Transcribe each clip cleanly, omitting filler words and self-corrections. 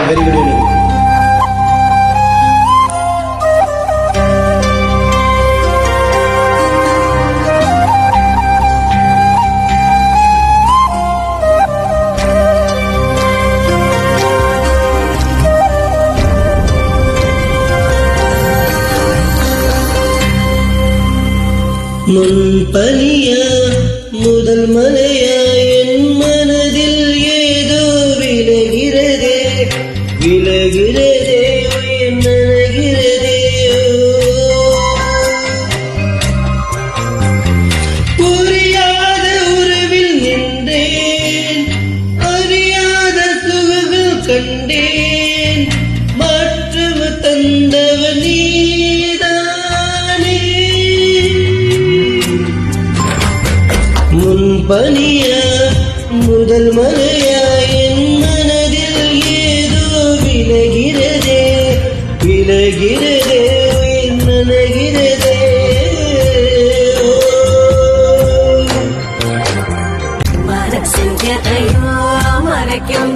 Very good evening. முன்பனியா முதல் மலையா என் மனதில் ஏதோ விலகிறதே விலகிறதே நனகிறதே. புரியாத உறவில் நின்றேன், அறியாத சுகங்கள் கண்டேன், மாற்றம் தந்தவன் நீதானே. முன்பனியா முதல் மலையா என் மனதில் ஏதோ விலகிறதே விலகிறதே நனகிறதே. மனசெஞ்சதையோ மறைக்கும்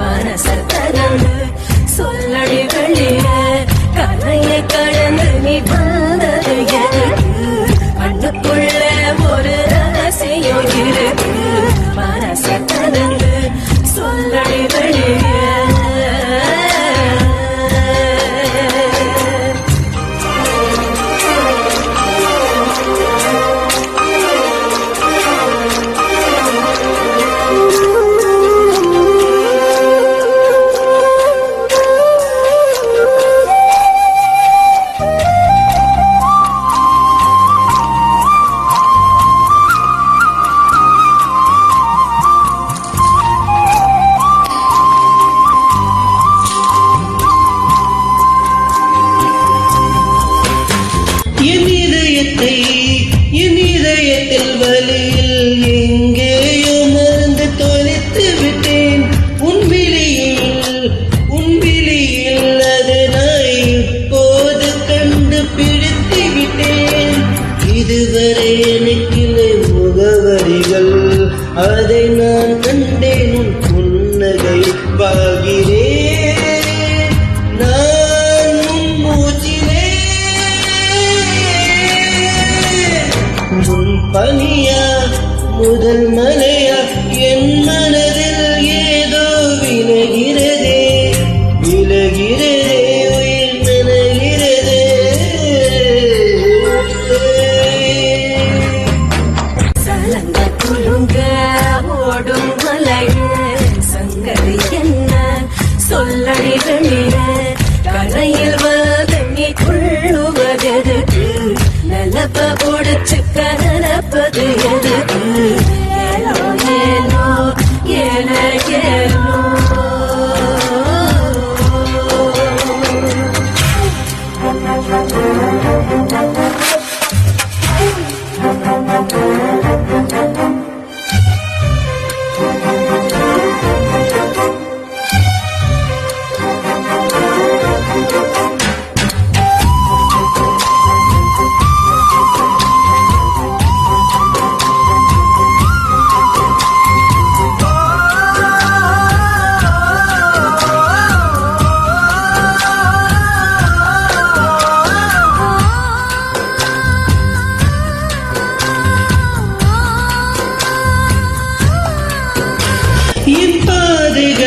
மனசத்தரந்து சொல்லடி வெளிய கலைய கடந்து நீ வந்தது எனக்கு கண்ணுக்குள்ள ஒரு ரகசியம் இருக்கு. மனசத்தரந்து சொல்லடி வெளிய என் இதயத்தில் வலியில் எங்கேயோ மறந்து தொலைத்து விட்டேன். உன் விழியில் அது நான் இப்போது கண்டுபிடித்து விட்டேன். இதுவரை எனக்கில்லை முகவரிகள், அதை நான் கண்டேன் உன் புன்னகை பாகிறேன் நான் உன் மூச்சிலே. முன்பனியா முதல் மலையா என் மனதில் ஏதோ விலகிறதே விலகிறதே உயிர் நனகிறதே. சலங்க குலுங்க ஓடும் மலைய சங்கதி என்ன சொல்லடி வெளிய கரையில் வந்து நீ கொள்ளுவதெதுக்கு நிலப்ப ஒடிச்சு கலப்பது எதுக்கு. ஏலோ ஏலோ ஏல ஏலோ என் பாதைகள்